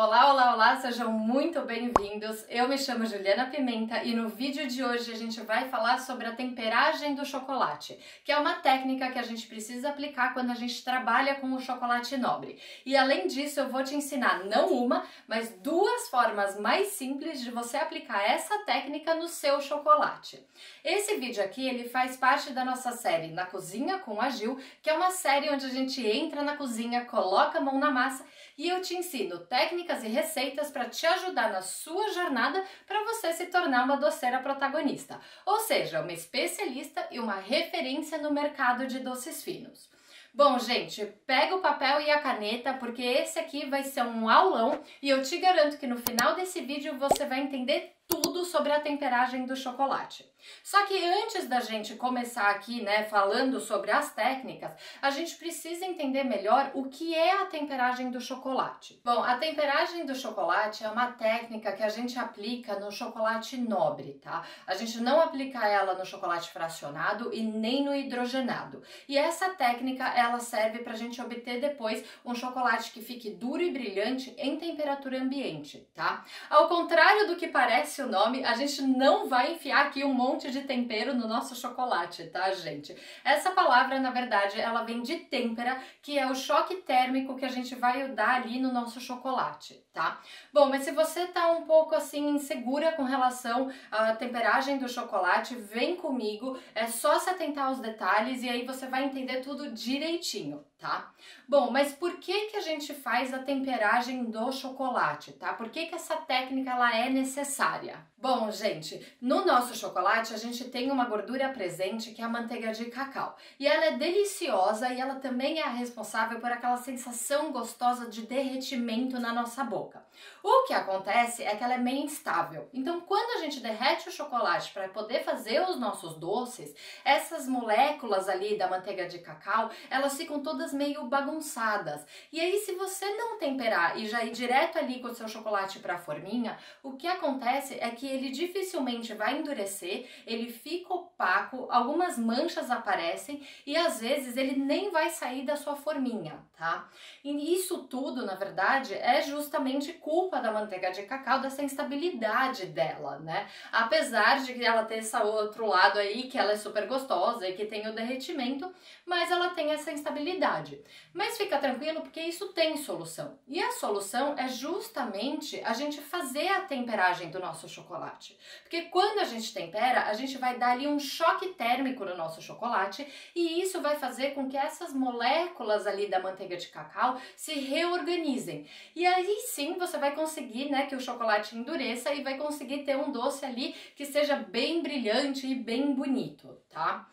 Olá, olá, olá, sejam muito bem-vindos. Eu me chamo Juliana Pimenta e no vídeo de hoje a gente vai falar sobre a temperagem do chocolate, que é uma técnica que a gente precisa aplicar quando a gente trabalha com o chocolate nobre. E além disso, eu vou te ensinar não uma, mas duas formas mais simples de você aplicar essa técnica no seu chocolate. Esse vídeo aqui, ele faz parte da nossa série Na Cozinha com a Gil, que é uma série onde a gente entra na cozinha, coloca a mão na massa e eu te ensino técnicas e receitas para te ajudar na sua jornada para você se tornar uma doceira protagonista, ou seja, uma especialista e uma referência no mercado de doces finos. Bom, gente, pega o papel e a caneta porque esse aqui vai ser um aulão e eu te garanto que no final desse vídeo você vai entender tudo sobre a temperagem do chocolate. Só que antes da gente começar aqui, falando sobre as técnicas, a gente precisa entender melhor o que é a temperagem do chocolate. Bom, a temperagem do chocolate é uma técnica que a gente aplica no chocolate nobre, tá? A gente não aplica ela no chocolate fracionado e nem no hidrogenado. E essa técnica, ela serve pra gente obter depois um chocolate que fique duro e brilhante em temperatura ambiente, tá? Ao contrário do que parece o nome, a gente não vai enfiar aqui um monte de tempero no nosso chocolate, tá, gente? Essa palavra, na verdade, ela vem de têmpera, que é o choque térmico que a gente vai dar ali no nosso chocolate, tá? Bom, mas se você tá um pouco assim insegura com relação à temperagem do chocolate, vem comigo, é só se atentar aos detalhes e aí você vai entender tudo direitinho, tá? Bom, mas por que a gente faz a temperagem do chocolate, tá? Por que essa técnica ela é necessária? Bom, gente, no nosso chocolate a gente tem uma gordura presente que é a manteiga de cacau. E ela é deliciosa e ela também é a responsável por aquela sensação gostosa de derretimento na nossa boca. O que acontece é que ela é meio instável. Então, quando a gente derrete o chocolate para poder fazer os nossos doces, essas moléculas ali da manteiga de cacau, elas ficam todas meio bagunçadas. E aí, se você não temperar e já ir direto ali com o seu chocolate para a forminha, o que acontece é que ele dificilmente vai endurecer, ele fica opaco, algumas manchas aparecem e às vezes ele nem vai sair da sua forminha, tá? E isso tudo, na verdade, é justamente culpa da manteiga de cacau, dessa instabilidade dela, né? Apesar de que ela ter esse outro lado aí, que ela é super gostosa e que tem o derretimento, mas ela tem essa instabilidade. Mas fica tranquilo porque isso tem solução. E a solução é justamente a gente fazer a temperagem do nosso chocolate. Porque quando a gente tempera, a gente vai dar ali um choque térmico no nosso chocolate e isso vai fazer com que essas moléculas ali da manteiga de cacau se reorganizem. E aí sim você vai conseguir, que o chocolate endureça e vai conseguir ter um doce ali que seja bem brilhante e bem bonito, tá?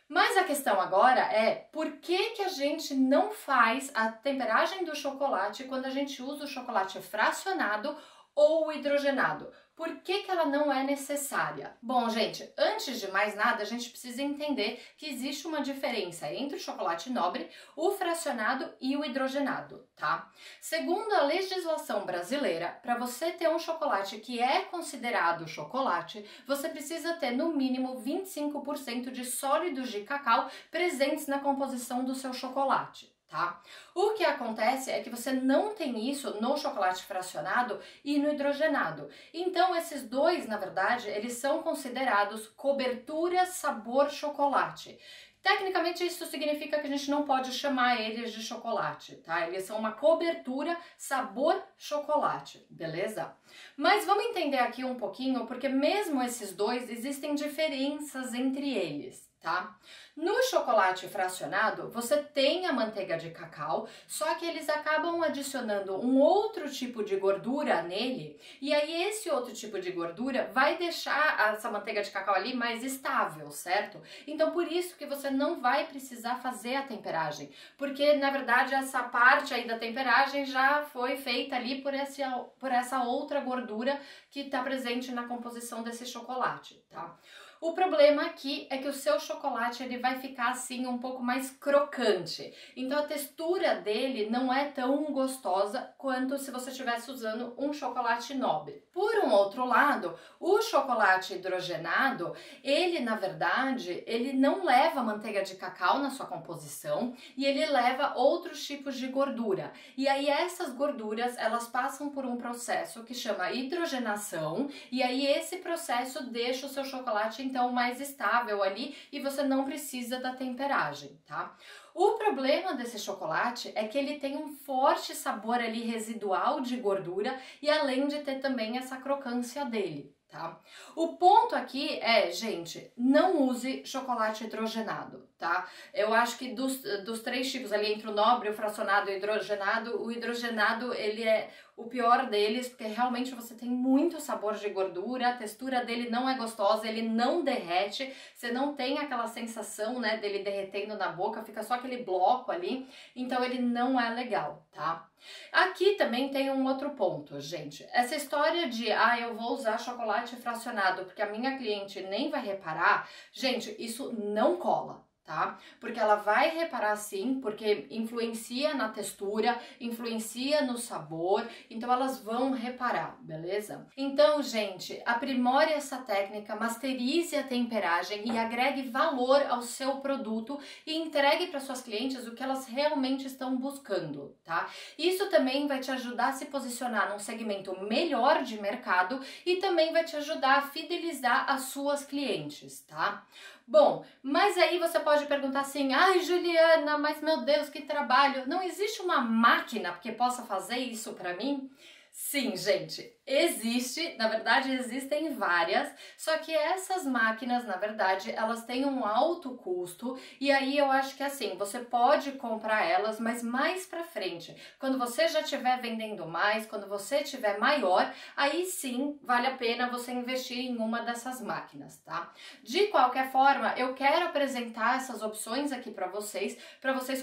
Mas a questão agora é por que a gente não faz a temperagem do chocolate quando a gente usa o chocolate fracionado ou o hidrogenado? Por que ela não é necessária? Bom, gente, antes de mais nada, a gente precisa entender que existe uma diferença entre o chocolate nobre, o fracionado e o hidrogenado, tá? Segundo a legislação brasileira, para você ter um chocolate que é considerado chocolate, você precisa ter no mínimo 25% de sólidos de cacau presentes na composição do seu chocolate. Tá? O que acontece é que você não tem isso no chocolate fracionado e no hidrogenado. Então, esses dois, na verdade, eles são considerados cobertura sabor chocolate. Tecnicamente, isso significa que a gente não pode chamar eles de chocolate, tá? Eles são uma cobertura sabor chocolate, beleza? Mas vamos entender aqui um pouquinho, porque mesmo esses dois, existem diferenças entre eles, tá? No chocolate fracionado, você tem a manteiga de cacau, só que eles acabam adicionando um outro tipo de gordura nele, e aí esse outro tipo de gordura vai deixar essa manteiga de cacau ali mais estável, certo? Então, por isso que você não vai precisar fazer a temperagem, porque, na verdade, essa parte aí da temperagem já foi feita ali por essa outra gordura que está presente na composição desse chocolate, tá? O problema aqui é que o seu chocolate ele vai ficar assim um pouco mais crocante. Então a textura dele não é tão gostosa quanto se você estivesse usando um chocolate nobre. Por um outro lado, o chocolate hidrogenado, ele na verdade, ele não leva manteiga de cacau na sua composição e ele leva outros tipos de gordura. E aí essas gorduras, elas passam por um processo que chama hidrogenação e aí esse processo deixa o seu chocolate então mais estável ali e você não precisa da temperagem, tá? O problema desse chocolate é que ele tem um forte sabor ali residual de gordura e além de ter também essa crocância dele, tá? O ponto aqui é, gente, não use chocolate hidrogenado, tá? Eu acho que dos três tipos ali, entre o nobre, o fracionado e o hidrogenado, ele é o pior deles, porque realmente você tem muito sabor de gordura, a textura dele não é gostosa, ele não derrete, você não tem aquela sensação, né, dele derretendo na boca, fica só aquele bloco ali, então ele não é legal, tá? Aqui também tem um outro ponto, gente. Essa história de, eu vou usar chocolate fracionado porque a minha cliente nem vai reparar, gente, isso não cola. Tá? Porque ela vai reparar sim, porque influencia na textura, influencia no sabor, então elas vão reparar, beleza? Então, gente, aprimore essa técnica, masterize a temperagem e agregue valor ao seu produto e entregue para suas clientes o que elas realmente estão buscando, tá? Isso também vai te ajudar a se posicionar num segmento melhor de mercado e também vai te ajudar a fidelizar as suas clientes, tá? Bom, mas aí você pode perguntar assim, Juliana, mas meu Deus, que trabalho, não existe uma máquina que possa fazer isso para mim? Sim, gente, existe, na verdade existem várias, só que essas máquinas, na verdade, elas têm um alto custo e aí eu acho que assim, você pode comprar elas, mas mais pra frente, quando você já estiver vendendo mais, quando você estiver maior, aí sim vale a pena você investir em uma dessas máquinas, tá? De qualquer forma, eu quero apresentar essas opções aqui para vocês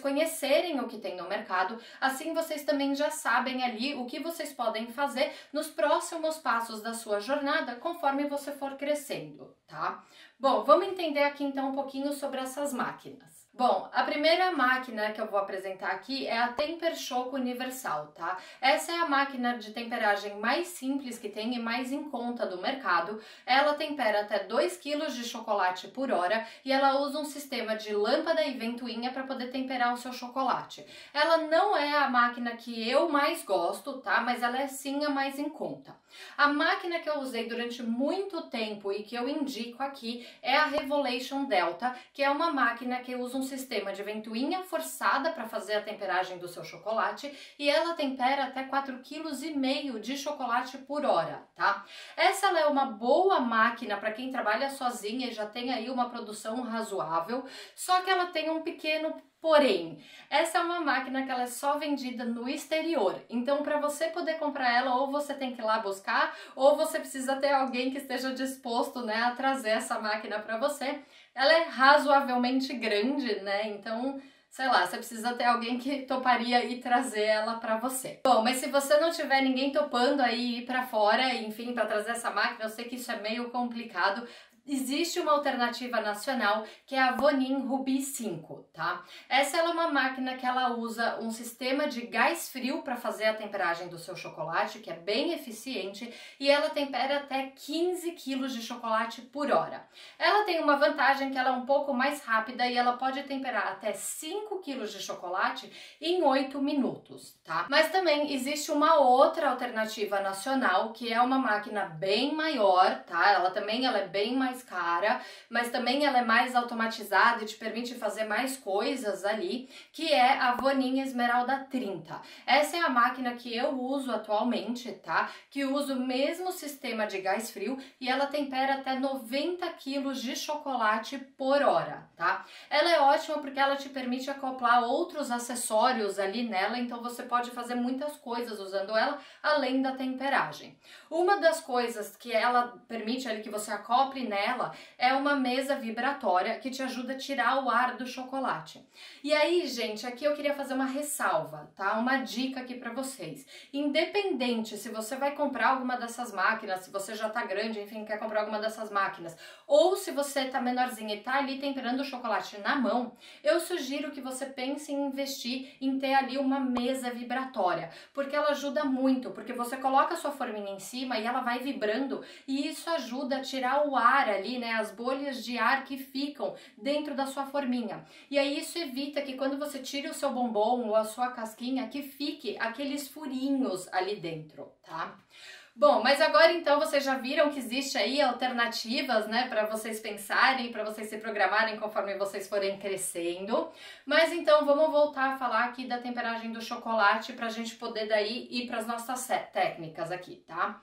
conhecerem o que tem no mercado, assim vocês também já sabem ali o que vocês podem fazer nos próximos passos da sua jornada conforme você for crescendo, tá? Bom, vamos entender aqui então um pouquinho sobre essas máquinas. Bom, a primeira máquina que eu vou apresentar aqui é a Temper Choco Universal, tá? Essa é a máquina de temperagem mais simples que tem e mais em conta do mercado. Ela tempera até 2 kg de chocolate por hora e ela usa um sistema de lâmpada e ventoinha para poder temperar o seu chocolate. Ela não é a máquina que eu mais gosto, tá? Mas ela é sim a mais em conta. A máquina que eu usei durante muito tempo e que eu indico aqui é a Revolution Delta, que é uma máquina que usa um sistema de ventoinha forçada para fazer a temperagem do seu chocolate e ela tempera até 4,5 kg de chocolate por hora, tá? Essa ela é uma boa máquina para quem trabalha sozinha e já tem aí uma produção razoável, só que ela tem um pequeno porém. Essa é uma máquina que ela é só vendida no exterior, então para você poder comprar ela, ou você tem que ir lá buscar, ou você precisa ter alguém que esteja disposto, né, a trazer essa máquina para você. Ela é razoavelmente grande, né, então sei lá, você precisa ter alguém que toparia ir trazer ela para você. Bom, mas se você não tiver ninguém topando aí ir para fora, enfim, para trazer essa máquina, eu sei que isso é meio complicado. Existe uma alternativa nacional que é a Vonin Ruby 5, tá? Essa ela é uma máquina que ela usa um sistema de gás frio para fazer a temperagem do seu chocolate, que é bem eficiente, e ela tempera até 15 kg de chocolate por hora. Ela tem uma vantagem que ela é um pouco mais rápida e ela pode temperar até 5 kg de chocolate em 8 minutos, tá? Mas também existe uma outra alternativa nacional, que é uma máquina bem maior, tá? Ela é bem mais cara, mas também ela é mais automatizada e te permite fazer mais coisas ali, que é a Vonin Esmeralda 30. Essa é a máquina que eu uso atualmente, tá? Que usa o mesmo sistema de gás frio e ela tempera até 90 kg de chocolate por hora, tá? Ela é ótima porque ela te permite acoplar outros acessórios ali nela, então você pode fazer muitas coisas usando ela, além da temperagem. Uma das coisas que ela permite ali que você acople nela ela é uma mesa vibratória que te ajuda a tirar o ar do chocolate. E aí, gente, aqui eu queria fazer uma ressalva, tá? Uma dica aqui para vocês. Independente se você vai comprar alguma dessas máquinas, se você já tá grande, enfim, quer comprar alguma dessas máquinas, ou se você tá menorzinha e tá ali temperando o chocolate na mão, eu sugiro que você pense em investir em ter ali uma mesa vibratória, porque ela ajuda muito, porque você coloca a sua forminha em cima e ela vai vibrando e isso ajuda a tirar o ar ali, né, as bolhas de ar que ficam dentro da sua forminha. E aí isso evita que quando você tire o seu bombom ou a sua casquinha, que fique aqueles furinhos ali dentro, tá? Bom, mas agora então vocês já viram que existe aí alternativas, né, para vocês pensarem, para vocês se programarem conforme vocês forem crescendo. Mas então vamos voltar a falar aqui da temperagem do chocolate para a gente poder daí ir para as nossas técnicas aqui, tá?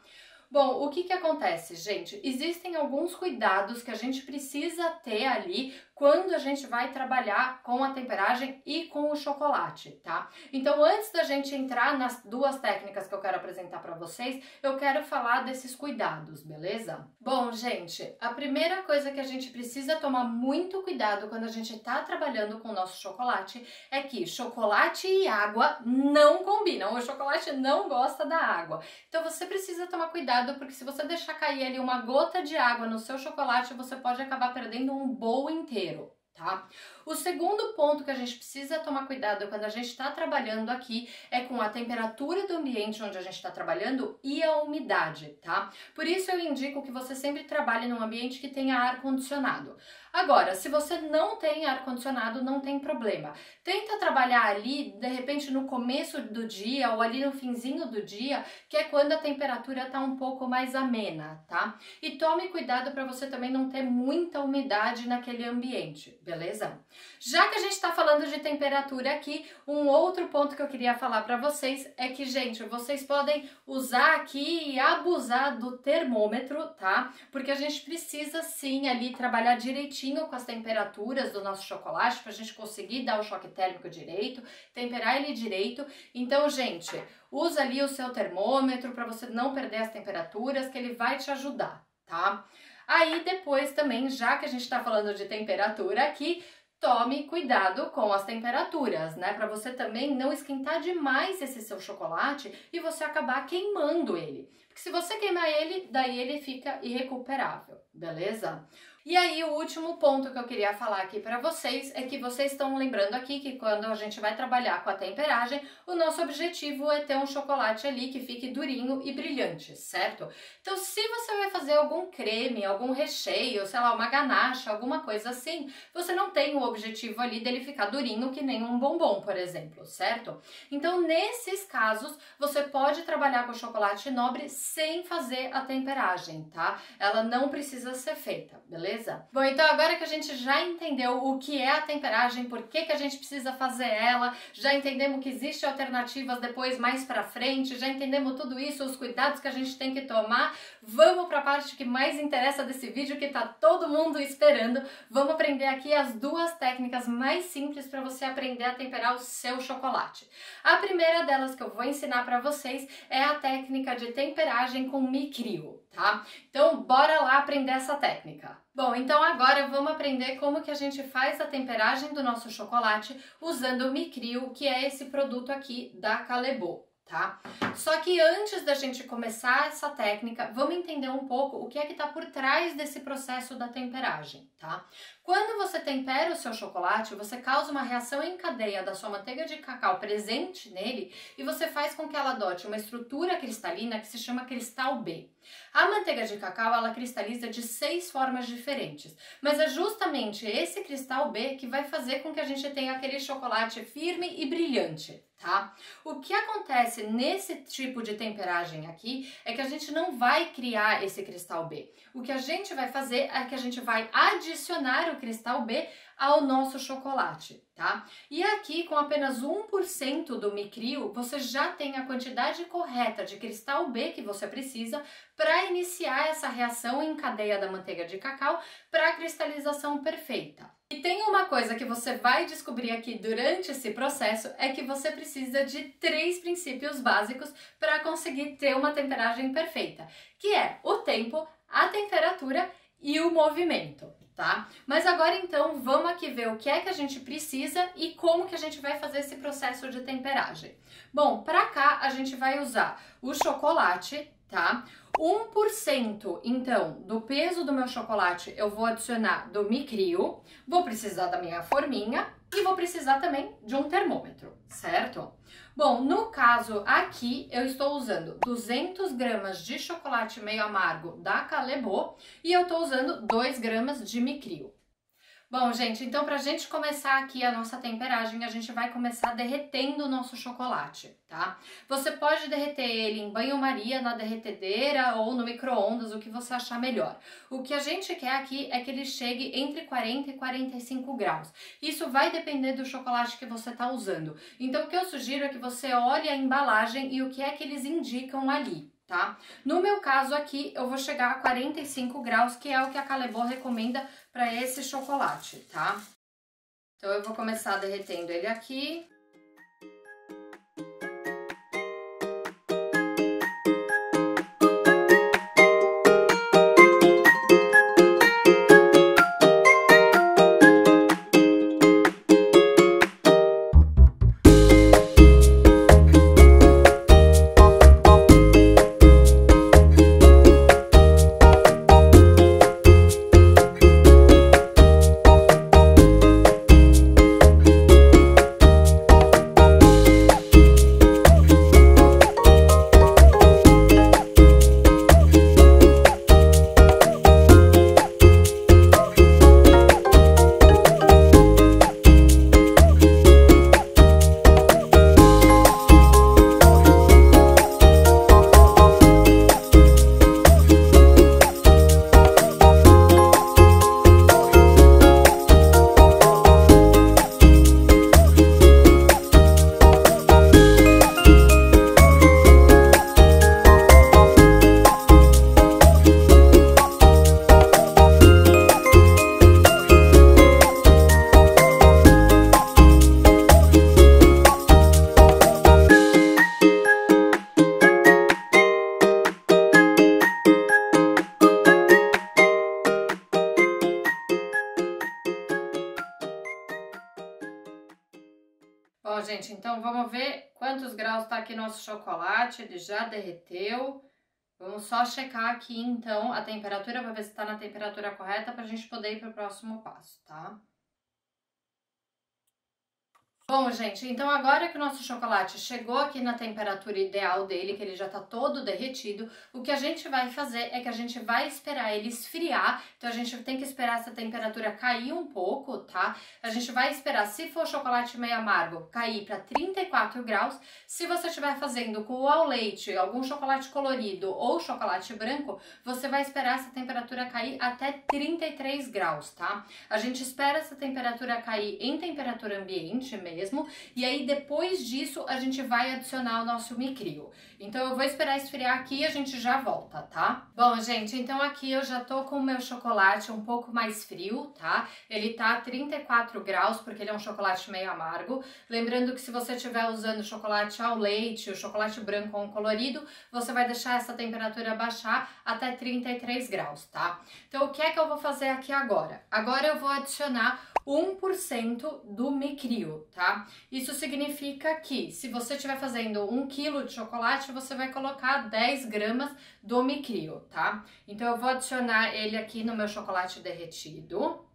Bom, o que acontece, gente? Existem alguns cuidados que a gente precisa ter ali quando a gente vai trabalhar com a temperagem e com o chocolate, tá? Então, antes da gente entrar nas duas técnicas que eu quero apresentar para vocês, eu quero falar desses cuidados, beleza? Bom, gente, a primeira coisa que a gente precisa tomar muito cuidado quando a gente tá trabalhando com o nosso chocolate é que chocolate e água não combinam. O chocolate não gosta da água. Então, você precisa tomar cuidado, porque se você deixar cair ali uma gota de água no seu chocolate, você pode acabar perdendo um bowl inteiro, tá? O segundo ponto que a gente precisa tomar cuidado quando a gente está trabalhando aqui é com a temperatura do ambiente onde a gente está trabalhando e a umidade, tá? Por isso eu indico que você sempre trabalhe num ambiente que tenha ar-condicionado. Agora, se você não tem ar-condicionado, não tem problema. Tenta trabalhar ali, de repente, no começo do dia ou ali no finzinho do dia, que é quando a temperatura está um pouco mais amena, tá? E tome cuidado para você também não ter muita umidade naquele ambiente, beleza? Já que a gente está falando de temperatura aqui, um outro ponto que eu queria falar para vocês é que, gente, vocês podem usar aqui e abusar do termômetro, tá? Porque a gente precisa sim ali trabalhar direitinho com as temperaturas do nosso chocolate para a gente conseguir dar o choque térmico direito, temperar ele direito. Então, gente, usa ali o seu termômetro para você não perder as temperaturas, que ele vai te ajudar, tá? Aí depois também, já que a gente está falando de temperatura aqui, tome cuidado com as temperaturas, né? Para você também não esquentar demais esse seu chocolate e você acabar queimando ele. Porque se você queimar ele, daí ele fica irrecuperável, beleza? E aí o último ponto que eu queria falar aqui para vocês é que vocês estão lembrando aqui que quando a gente vai trabalhar com a temperagem, o nosso objetivo é ter um chocolate ali que fique durinho e brilhante, certo? Então se você vai fazer algum creme, algum recheio, sei lá, uma ganache, alguma coisa assim, você não tem o objetivo ali dele ficar durinho que nem um bombom, por exemplo, certo? Então nesses casos, você pode trabalhar com chocolate nobre sem fazer a temperagem, tá? Ela não precisa ser feita, beleza? Bom, então agora que a gente já entendeu o que é a temperagem, por que a gente precisa fazer ela, já entendemos que existem alternativas depois mais pra frente, já entendemos tudo isso, os cuidados que a gente tem que tomar, vamos pra parte que mais interessa desse vídeo, que tá todo mundo esperando. Vamos aprender aqui as duas técnicas mais simples para você aprender a temperar o seu chocolate. A primeira delas que eu vou ensinar para vocês é a técnica de temperagem com Micrio, tá? Então, bora lá aprender essa técnica. Bom, então agora vamos aprender como que a gente faz a temperagem do nosso chocolate usando o Micrio, que é esse produto aqui da Callebaut, tá? Só que antes da gente começar essa técnica, vamos entender um pouco o que é que tá por trás desse processo da temperagem, tá? Quando você tempera o seu chocolate, você causa uma reação em cadeia da sua manteiga de cacau presente nele e você faz com que ela adote uma estrutura cristalina que se chama cristal B. A manteiga de cacau, ela cristaliza de 6 formas diferentes, mas é justamente esse cristal B que vai fazer com que a gente tenha aquele chocolate firme e brilhante, tá? O que acontece nesse tipo de temperagem aqui é que a gente não vai criar esse cristal B. O que a gente vai fazer é que a gente vai adicionar o cristal B ao nosso chocolate, tá? E aqui, com apenas 1% do Micrio, você já tem a quantidade correta de cristal B que você precisa para iniciar essa reação em cadeia da manteiga de cacau para a cristalização perfeita. E tem uma coisa que você vai descobrir aqui durante esse processo, é que você precisa de 3 princípios básicos para conseguir ter uma temperagem perfeita, que é o tempo, a temperatura e o movimento, tá? Mas agora então vamos aqui ver o que é que a gente precisa e como que a gente vai fazer esse processo de temperagem. Bom, para cá a gente vai usar o chocolate, tá? 1% então do peso do meu chocolate eu vou adicionar do Micrio, vou precisar da minha forminha e vou precisar também de um termômetro, certo? Bom, no caso aqui eu estou usando 200 gramas de chocolate meio amargo da Callebaut e eu estou usando 2 gramas de Micrio. Bom, gente, então pra gente começar aqui a nossa temperagem, a gente vai começar derretendo o nosso chocolate, tá? Você pode derreter ele em banho-maria, na derretedeira ou no micro-ondas, o que você achar melhor. O que a gente quer aqui é que ele chegue entre 40 e 45 graus. Isso vai depender do chocolate que você tá usando. Então, o que eu sugiro é que você olhe a embalagem e o que é que eles indicam ali, tá? No meu caso aqui, eu vou chegar a 45 graus, que é o que a Callebaut recomenda para esse chocolate, tá? Então eu vou começar derretendo ele aqui. Bom, gente, então vamos ver quantos graus tá aqui nosso chocolate, ele já derreteu. Vamos só checar aqui, então, a temperatura, para ver se tá na temperatura correta, pra gente poder ir pro próximo passo, tá? Bom, gente, então agora que o nosso chocolate chegou aqui na temperatura ideal dele, que ele já tá todo derretido, o que a gente vai fazer é que a gente vai esperar ele esfriar. Então a gente tem que esperar essa temperatura cair um pouco, tá? A gente vai esperar, se for chocolate meio amargo, cair para 34 graus. Se você estiver fazendo com o ao leite, algum chocolate colorido ou chocolate branco, você vai esperar essa temperatura cair até 33 graus, tá? A gente espera essa temperatura cair em temperatura ambiente mesmo. E aí depois disso a gente vai adicionar o nosso Micrio. Então eu vou esperar esfriar aqui e a gente já volta, tá? Bom, gente, então aqui eu já tô com o meu chocolate um pouco mais frio, tá? Ele tá a 34 graus porque ele é um chocolate meio amargo. Lembrando que se você estiver usando chocolate ao leite, o chocolate branco ou um colorido, você vai deixar essa temperatura baixar até 33 graus, tá? Então o que é que eu vou fazer aqui agora? Agora eu vou adicionar 1% do Micrio, tá? Isso significa que se você estiver fazendo 1 kg de chocolate, você vai colocar 10 gramas do Micrio, tá? Então eu vou adicionar ele aqui no meu chocolate derretido.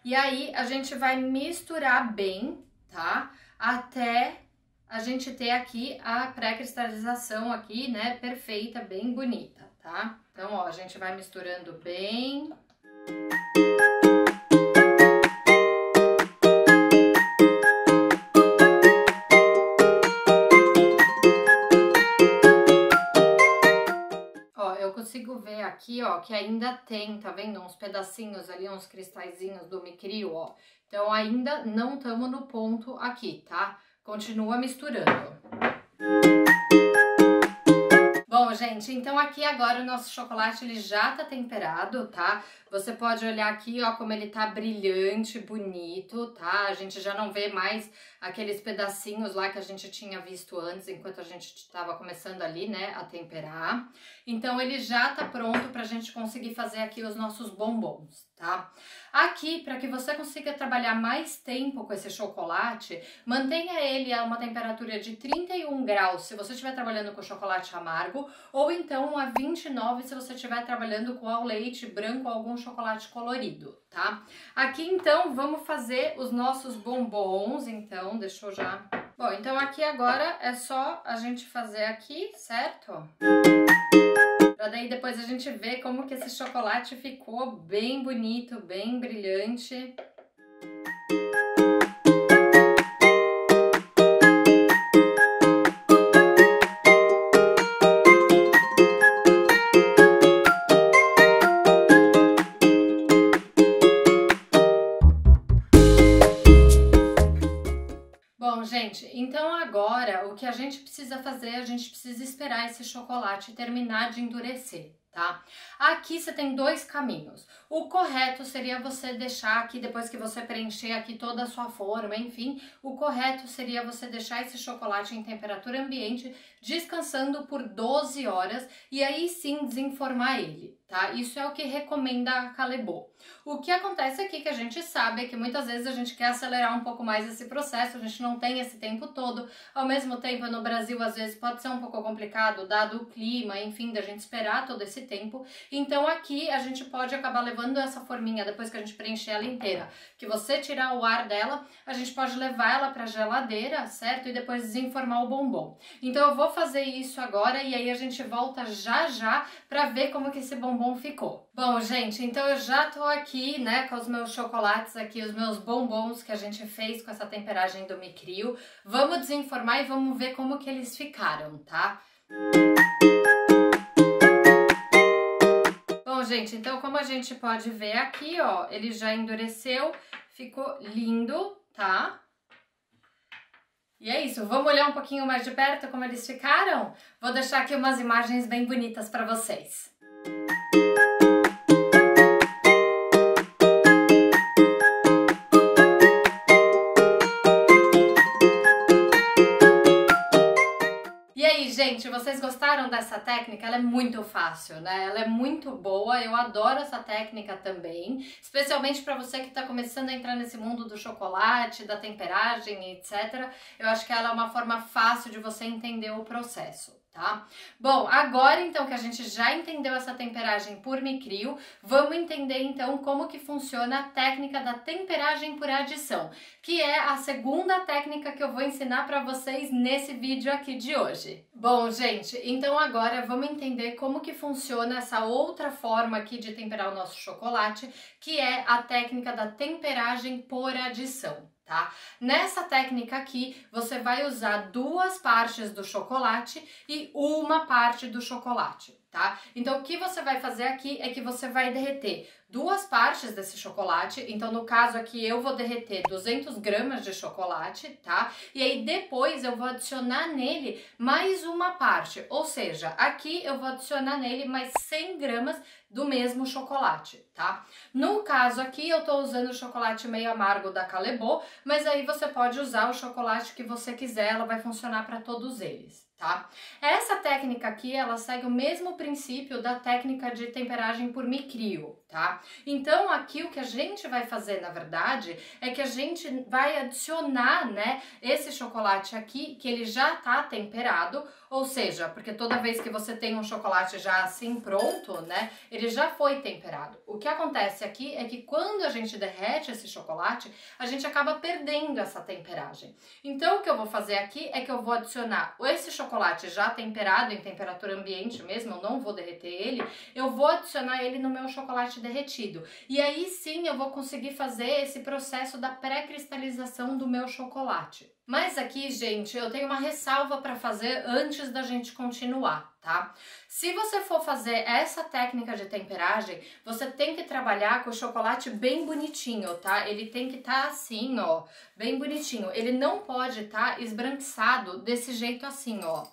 E aí a gente vai misturar bem, tá? Até a gente ter aqui a pré-cristalização aqui, né, perfeita, bem bonita, tá? Então, ó, a gente vai misturando bem. Ó, eu consigo ver aqui, ó, que ainda tem, tá vendo? Uns pedacinhos ali, uns cristalzinhos do Micrio, ó. Então, ainda não estamos no ponto aqui, tá? Continua misturando. Bom, gente, gente, então aqui agora o nosso chocolate ele já tá temperado, tá? Você pode olhar aqui, ó, como ele tá brilhante, bonito, tá? A gente já não vê mais aqueles pedacinhos lá que a gente tinha visto antes, enquanto a gente estava começando ali, né, a temperar. Então ele já tá pronto pra gente conseguir fazer aqui os nossos bombons, tá? Aqui, para que você consiga trabalhar mais tempo com esse chocolate, mantenha ele a uma temperatura de 31 graus se você estiver trabalhando com chocolate amargo, ou então a 29 se você estiver trabalhando com ao leite branco ou algum chocolate colorido, tá? Aqui então vamos fazer os nossos bombons, então deixa eu já... Bom, então aqui agora é só a gente fazer aqui, certo? Pra daí depois a gente ver como que esse chocolate ficou bem bonito, bem brilhante. Bom, gente, então agora o que a gente precisa fazer, a gente precisa esperar esse chocolate terminar de endurecer, tá? Aqui você tem dois caminhos. O correto seria você deixar aqui, depois que você preencher aqui toda a sua forma, enfim, o correto seria você deixar esse chocolate em temperatura ambiente descansando por 12 horas e aí sim desenformar ele, tá? Isso é o que recomenda a Callebaut. O que acontece aqui que a gente sabe é que muitas vezes a gente quer acelerar um pouco mais esse processo, a gente não tem esse tempo todo, ao mesmo tempo no Brasil às vezes pode ser um pouco complicado, dado o clima, enfim, da gente esperar todo esse tempo, então aqui a gente pode acabar levando essa forminha, depois que a gente preencher ela inteira, que você tirar o ar dela, a gente pode levar ela para a geladeira, certo? E depois desenformar o bombom. Então eu vou fazer isso agora e aí a gente volta já já para ver como que esse bombom ficou. Bom, gente, então eu já tô aqui, né, com os meus chocolates aqui, os meus bombons que a gente fez com essa temperagem do Micrio. Vamos desenformar e vamos ver como que eles ficaram, tá? Bom, gente, então como a gente pode ver aqui, ó, ele já endureceu, ficou lindo, tá? E é isso, vamos olhar um pouquinho mais de perto como eles ficaram? Vou deixar aqui umas imagens bem bonitas para vocês. E aí, gente, vocês gostaram dessa técnica? Ela é muito fácil, né? Ela é muito boa, eu adoro essa técnica também, especialmente para você que está começando a entrar nesse mundo do chocolate, da temperagem, etc. Eu acho que ela é uma forma fácil de você entender o processo, tá? Bom, agora então que a gente já entendeu essa temperagem por Micrio, vamos entender então como que funciona a técnica da temperagem por adição, que é a segunda técnica que eu vou ensinar para vocês nesse vídeo aqui de hoje. Bom, gente, então agora vamos entender como que funciona essa outra forma aqui de temperar o nosso chocolate, que é a técnica da temperagem por adição. Tá? Nessa técnica aqui, você vai usar 2 partes do chocolate e 1 parte do chocolate, tá? Então, o que você vai fazer aqui é que você vai derreter 2 partes desse chocolate. Então, no caso aqui, eu vou derreter 200 gramas de chocolate, tá? E aí, depois, eu vou adicionar nele mais 1 parte. Ou seja, aqui eu vou adicionar nele mais 100 gramas do mesmo chocolate, tá? No caso aqui, eu tô usando o chocolate meio amargo da Callebaut, mas aí você pode usar o chocolate que você quiser, ela vai funcionar para todos eles, tá? Essa técnica aqui, ela segue o mesmo princípio da técnica de temperagem por Micrio, tá? Então, aqui o que a gente vai fazer, na verdade, é que a gente vai adicionar, né, esse chocolate aqui, que ele já tá temperado, ou seja, porque toda vez que você tem um chocolate já assim pronto, né, ele já foi temperado. O que acontece aqui é que quando a gente derrete esse chocolate, a gente acaba perdendo essa temperagem. Então, o que eu vou fazer aqui é que eu vou adicionar esse chocolate já temperado em temperatura ambiente mesmo, eu não vou derreter ele, eu vou adicionar ele no meu chocolate derretido. E aí sim eu vou conseguir fazer esse processo da pré-cristalização do meu chocolate. Mas aqui, gente, eu tenho uma ressalva para fazer antes da gente continuar, tá? Se você for fazer essa técnica de temperagem, você tem que trabalhar com o chocolate bem bonitinho, tá? Ele tem que estar assim, ó, bem bonitinho. Ele não pode estar esbranquiçado desse jeito assim, ó.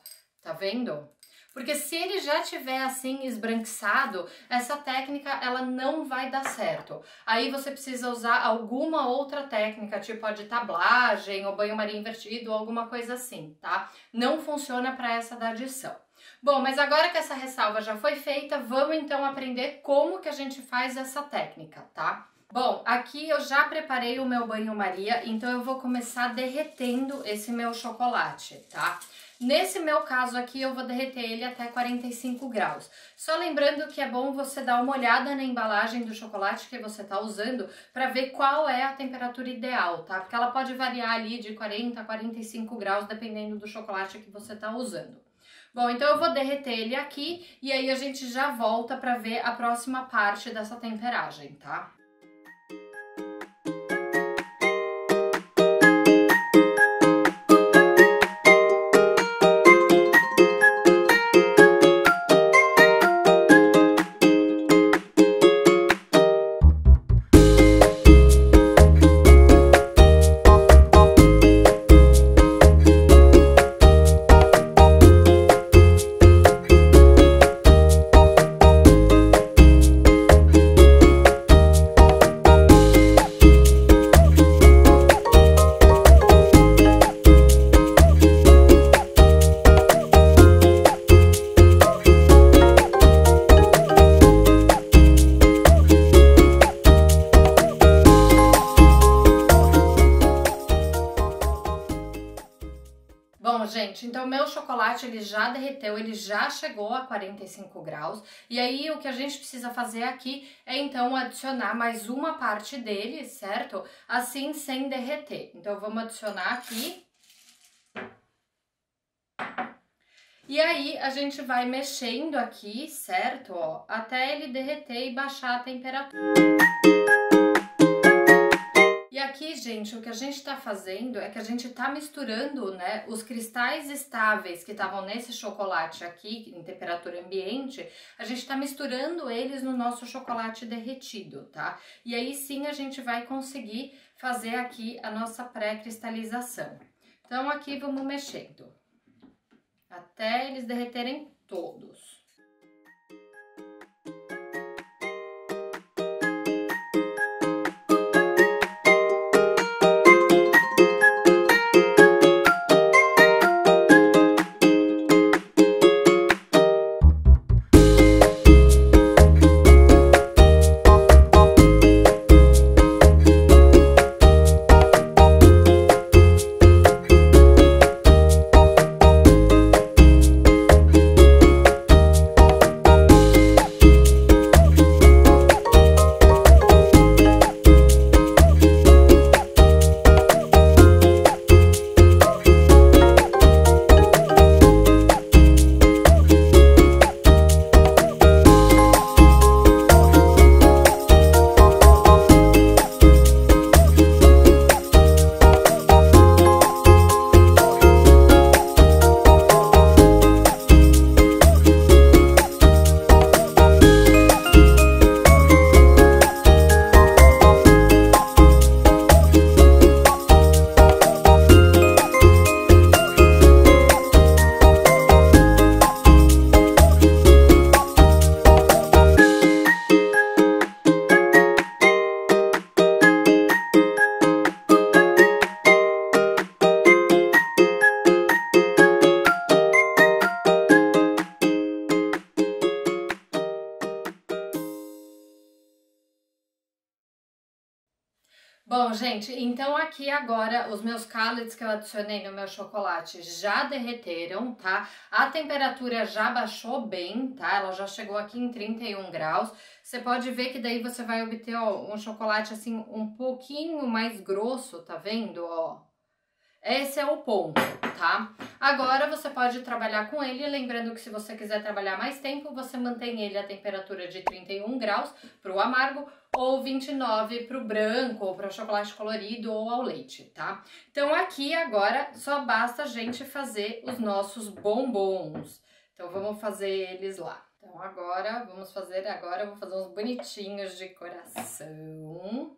Tá vendo? Porque se ele já tiver assim esbranquiçado, essa técnica ela não vai dar certo. Aí você precisa usar alguma outra técnica, tipo a de tablagem ou banho-maria invertido ou alguma coisa assim, tá? Não funciona para essa da adição. Bom, mas agora que essa ressalva já foi feita, vamos então aprender como que a gente faz essa técnica, tá? Bom, aqui eu já preparei o meu banho-maria, então eu vou começar derretendo esse meu chocolate, tá? Nesse meu caso aqui, eu vou derreter ele até 45 graus. Só lembrando que é bom você dar uma olhada na embalagem do chocolate que você está usando para ver qual é a temperatura ideal, tá? Porque ela pode variar ali de 40 a 45 graus, dependendo do chocolate que você está usando. Bom, então eu vou derreter ele aqui e aí a gente já volta para ver a próxima parte dessa temperagem, tá? Bom, gente, então meu chocolate ele já derreteu, ele já chegou a 45 graus. E aí o que a gente precisa fazer aqui é então adicionar mais uma parte dele, certo? Assim, sem derreter. Então vamos adicionar aqui. E aí a gente vai mexendo aqui, certo? Ó, até ele derreter e baixar a temperatura. E aqui, gente, o que a gente tá fazendo é que a gente tá misturando, né, os cristais estáveis que estavam nesse chocolate aqui, em temperatura ambiente, a gente tá misturando eles no nosso chocolate derretido, tá? E aí sim a gente vai conseguir fazer aqui a nossa pré-cristalização. Então aqui vamos mexendo, até eles derreterem todos. Bom, gente, então aqui agora os meus callets que eu adicionei no meu chocolate já derreteram, tá? A temperatura já baixou bem, tá? Ela já chegou aqui em 31 graus. Você pode ver que daí você vai obter, ó, um chocolate assim um pouquinho mais grosso, tá vendo, ó? Esse é o ponto, tá? Agora você pode trabalhar com ele, lembrando que se você quiser trabalhar mais tempo, você mantém ele a temperatura de 31 graus para o amargo ou 29 para o branco, ou para o chocolate colorido ou ao leite, tá? Então aqui agora só basta a gente fazer os nossos bombons. Então vamos fazer eles lá. Então agora, eu vou fazer uns bonitinhos de coração.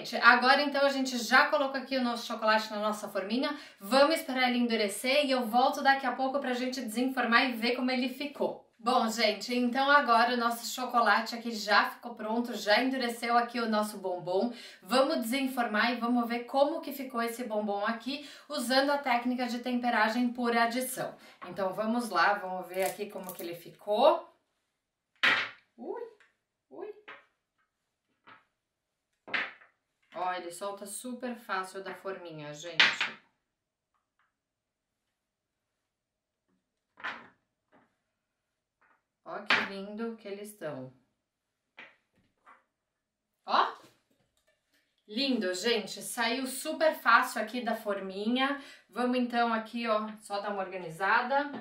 gente, agora então a gente já colocou aqui o nosso chocolate na nossa forminha, vamos esperar ele endurecer e eu volto daqui a pouco pra gente desenformar e ver como ele ficou. Bom, gente, então agora o nosso chocolate aqui já ficou pronto, já endureceu aqui o nosso bombom. Vamos desenformar e vamos ver como que ficou esse bombom aqui, usando a técnica de temperagem por adição. Então vamos lá, vamos ver aqui como que ele ficou. Ui, ui. Ó, ele solta super fácil da forminha, gente. Ó que lindo que eles estão. Ó, lindo, gente. Saiu super fácil aqui da forminha. Vamos então aqui, ó, só dar uma organizada.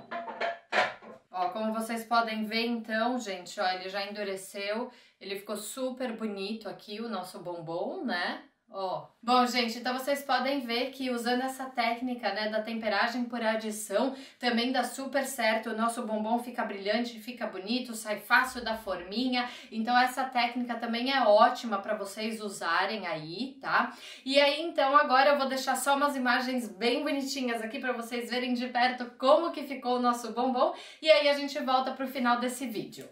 Ó, como vocês podem ver então, gente, ó, ele já endureceu. Ele ficou super bonito aqui, o nosso bombom, né? Ó. Bom, gente, então vocês podem ver que usando essa técnica, né, da temperagem por adição, também dá super certo, o nosso bombom fica brilhante, fica bonito, sai fácil da forminha, então essa técnica também é ótima para vocês usarem aí, tá? E aí, então, agora eu vou deixar só umas imagens bem bonitinhas aqui para vocês verem de perto como que ficou o nosso bombom, e aí a gente volta pro final desse vídeo.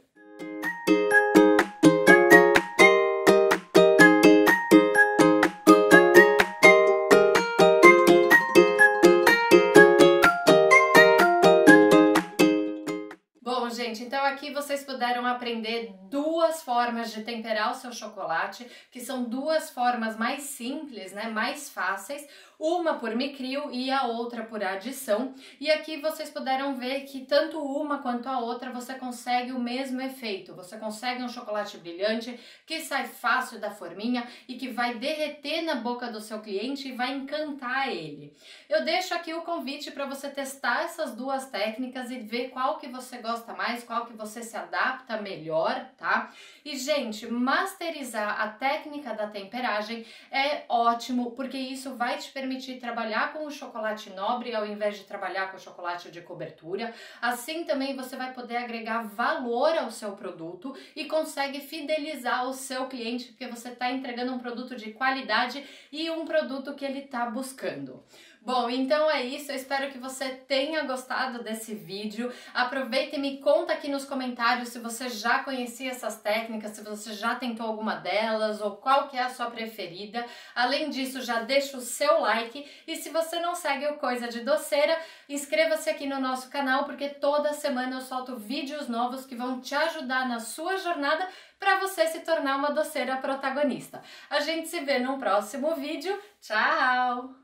Gente, então aqui vocês puderam aprender duas formas de temperar o seu chocolate, que são duas formas mais simples, né, mais fáceis, uma por micrio e a outra por adição. E aqui vocês puderam ver que tanto uma quanto a outra você consegue o mesmo efeito. Você consegue um chocolate brilhante que sai fácil da forminha e que vai derreter na boca do seu cliente e vai encantar ele. Eu deixo aqui o convite para você testar essas duas técnicas e ver qual que você gosta mais, qual que você se adapta melhor, tá? E, gente, masterizar a técnica da temperagem é ótimo, porque isso vai te permitir trabalhar com o chocolate nobre ao invés de trabalhar com o chocolate de cobertura. Assim também você vai poder agregar valor ao seu produto e consegue fidelizar o seu cliente, porque você está entregando um produto de qualidade e um produto que ele está buscando. Bom, então é isso, eu espero que você tenha gostado desse vídeo. Aproveita e me conta aqui nos comentários se você já conhecia essas técnicas, se você já tentou alguma delas ou qual que é a sua preferida. Além disso, já deixa o seu like e se você não segue o Coisa de Doceira, inscreva-se aqui no nosso canal porque toda semana eu solto vídeos novos que vão te ajudar na sua jornada para você se tornar uma doceira protagonista. A gente se vê num próximo vídeo. Tchau!